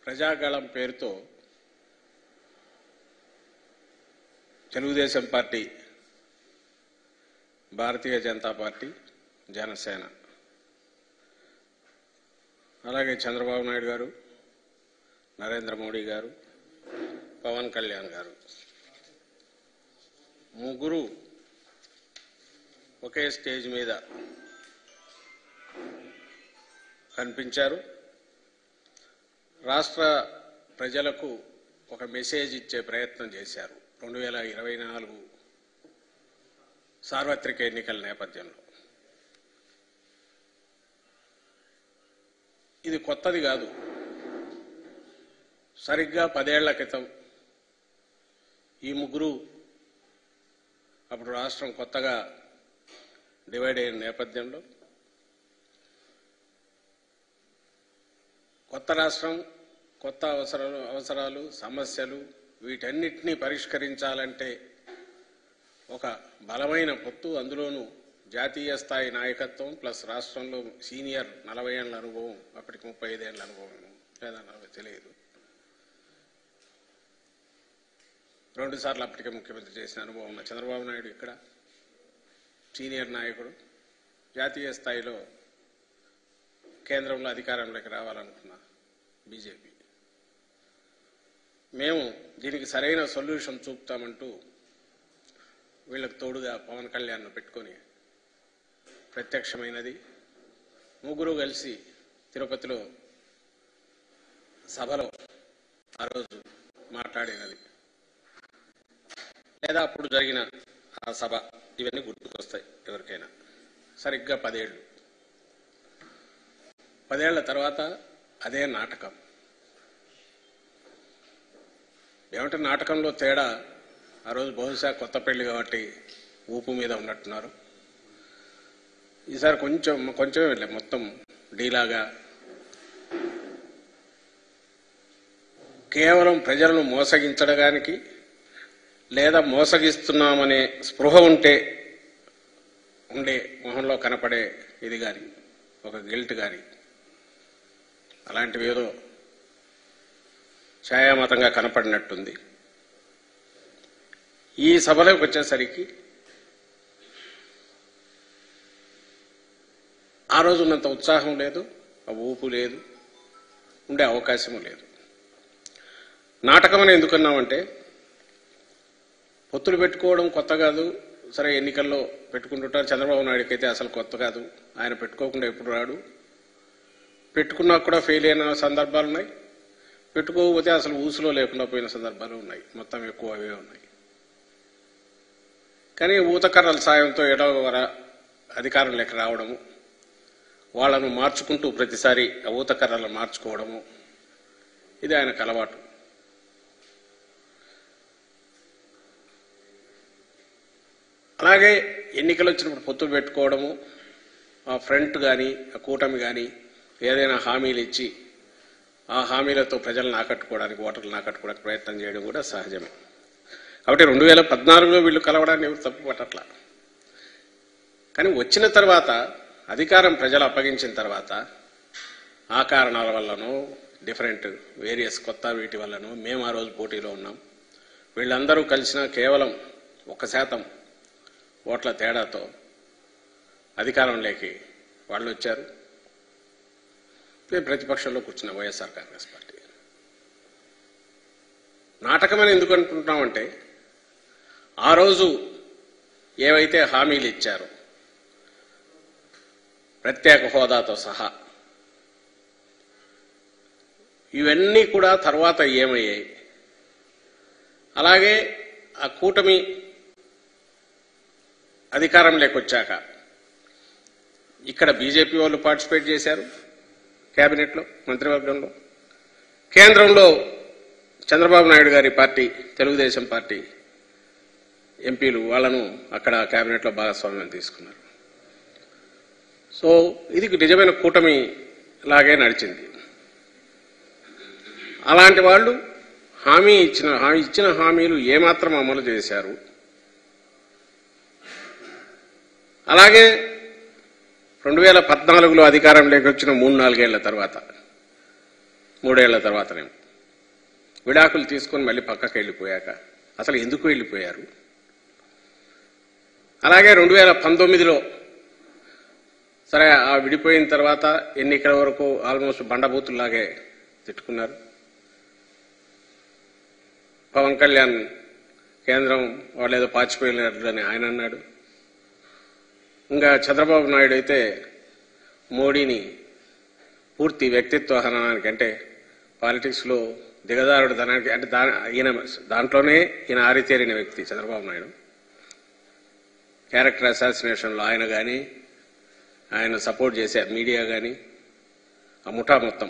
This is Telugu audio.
ప్రజాగళం పేరుతో తెలుగుదేశం పార్టీ, భారతీయ జనతా పార్టీ, జనసేన, అలాగే చంద్రబాబు నాయుడు గారు, నరేంద్ర మోడీ గారు, పవన్ కళ్యాణ్ గారు ముగ్గురు ఒకే స్టేజ్ మీద కనిపించారు. రాష్ట్ర ప్రజలకు ఒక మెసేజ్ ఇచ్చే ప్రయత్నం చేశారు 2024 సార్వత్రిక ఎన్నికల నేపథ్యంలో. ఇది కొత్తది కాదు. సరిగ్గా 10 ఏళ్ల క్రితం ఈ ముగ్గురు అప్పుడు రాష్ట్రం కొత్తగా డివైడ్ అయిన నేపథ్యంలో కొత్త రాష్ట్రం, కొత్త అవసరాలు, సమస్యలు వీటన్నిటినీ పరిష్కరించాలంటే ఒక బలమైన పొత్తు, అందులోనూ జాతీయ స్థాయి నాయకత్వం ప్లస్ రాష్ట్రంలో సీనియర్ 40 ఏళ్ల అనుభవం, అప్పటికి 35 ఏళ్ల అనుభవం లేదా 40 తెలియదు, 2 సార్లు అప్పటికే ముఖ్యమంత్రి చేసిన అనుభవం ఉన్న చంద్రబాబు నాయుడు ఇక్కడ సీనియర్ నాయకుడు, జాతీయ స్థాయిలో కేంద్రంలో అధికారంలోకి రావాలనుకున్న బీజేపీ. మేము దీనికి సరైన సొల్యూషన్ చూపుతామంటూ వీళ్ళకు తోడుగా పవన్ కళ్యాణ్ను పెట్టుకొని ప్రత్యక్షమైనది. ముగ్గురు కలిసి తిరుపతిలో సభలో ఆ రోజు మాట్లాడినది, లేదా అప్పుడు జరిగిన ఆ సభ, ఇవన్నీ గుర్తుకొస్తాయి ఎవరికైనా. సరిగ్గా 10 ఏళ్ళు, 10 ఏళ్ల తర్వాత అదే నాటకం. ఏమంటే నాటకంలో తేడా, ఆ రోజు బహుశా కొత్త పెళ్లి కాబట్టి ఊపు మీద ఉన్నట్టున్నారు. ఈసారి కొంచెం వెళ్ళే మొత్తం డీలాగా కేవలం ప్రజలను మోసగించడానికి లేదా మోసగిస్తున్నామనే స్పృహ ఉండే మొహంలో కనపడే ఇది కానీ, ఒక గిల్ట్ కానీ, అలాంటివి ఏదో ఛాయామతంగా కనపడినట్టుంది. ఈ సభలోకి వచ్చేసరికి ఆ రోజు ఉన్నంత ఉత్సాహం లేదు, ఆ ఊపు లేదు, ఉండే అవకాశము లేదు. నాటకం అని ఎందుకన్నామంటే, పొత్తులు పెట్టుకోవడం కొత్త కాదు. సరే, ఎన్నికల్లో పెట్టుకుంటుంటారు. చంద్రబాబు నాయుడుకి అయితే అసలు కొత్త కాదు. ఆయన పెట్టుకోకుండా ఎప్పుడు రాడు. పెట్టుకున్నా కూడా ఫెయిల్ అయిన సందర్భాలు ఉన్నాయి. పెట్టుకోకపోతే అసలు ఊసులో లేకుండా పోయిన సందర్భాలు ఉన్నాయి. మొత్తం ఎక్కువ అవే ఉన్నాయి. కానీ ఊతకర్రల సాయంతో ఎడవర అధికారంలోకి రావడము, వాళ్లను మార్చుకుంటూ ప్రతిసారి ఆ ఊతకర్రలను మార్చుకోవడము, ఇది ఆయనకు అలవాటు. అలాగే ఎన్నికలు వచ్చినప్పుడు పొత్తులు పెట్టుకోవడము, ఆ ఫ్రంట్ కానీ ఆ కూటమి కానీ ఏదైనా హామీలు ఇచ్చి ఆ హామీలతో ప్రజలను ఆకట్టుకోవడానికి, ఓటర్లను ఆకట్టుకోవడానికి ప్రయత్నం చేయడం కూడా సహజమే. కాబట్టి 2014లో వీళ్ళు కలవడాన్ని ఎవరు తప్పు పట్టట్లా. కానీ వచ్చిన తర్వాత, అధికారం ప్రజలు అప్పగించిన తర్వాత, ఆ కారణాల వల్లనో డిఫరెంట్ వేరియస్ కొత్త వీటి వల్లనో మేము ఆ రోజు పోటీలో ఉన్నాం. వీళ్ళందరూ కలిసిన కేవలం 1% ఓట్ల తేడాతో అధికారంలోకి వాళ్ళు వచ్చారు. ప్రతిపక్షంలో కూర్చున్న వైఎస్ఆర్ కాంగ్రెస్ పార్టీ. నాటకమని ఎందుకు అనుకుంటున్నామంటే, ఆ రోజు ఏవైతే హామీలు ఇచ్చారో ప్రత్యేక హోదాతో సహా, ఇవన్నీ కూడా తర్వాత ఏమయ్యాయి. అలాగే ఆ కూటమి అధికారంలోకి వచ్చాక ఇక్కడ బీజేపీ వాళ్ళు పార్టిసిపేట్ చేశారు కేబినెట్లో, మంత్రివర్గంలో. కేంద్రంలో చంద్రబాబు నాయుడు గారి పార్టీ, తెలుగుదేశం పార్టీ ఎంపీలు వాళ్ళను అక్కడ కేబినెట్లో భాగస్వామ్యం తీసుకున్నారు. సో ఇది నిజమైన కూటమి లాగే నడిచింది. అలాంటి వాళ్ళు ఇచ్చిన హామీలు ఏమాత్రం అమలు చేశారు. అలాగే 2014లో అధికారంలోకి వచ్చిన 3-4 ఏళ్ల తర్వాత 3 ఏళ్ల తర్వాతనే విడాకులు తీసుకొని మళ్ళీ పక్కకి వెళ్ళిపోయాక అసలు ఎందుకు వెళ్ళిపోయారు? అలాగే 2019లో సరే ఆ విడిపోయిన తర్వాత ఎన్నికల వరకు ఆల్మోస్ట్ బండబూతుల్లాగే తిట్టుకున్నారు. పవన్ కళ్యాణ్ కేంద్రం వాళ్ళేదో పాచిపోయినారని ఆయన అన్నాడు. ఇంకా చంద్రబాబు నాయుడు అయితే మోడీని పూర్తి వ్యక్తిత్వ హననానికి అంటే పాలిటిక్స్లో దిగజారుడు ధనానికి అంటే దాంట్లోనే ఈయన ఆరితేరిన వ్యక్తి చంద్రబాబు నాయుడు. క్యారెక్టర్ అసాసినేషన్లో ఆయన కానీ ఆయన సపోర్ట్ చేసే మీడియా కానీ ఆ ముఠా మొత్తం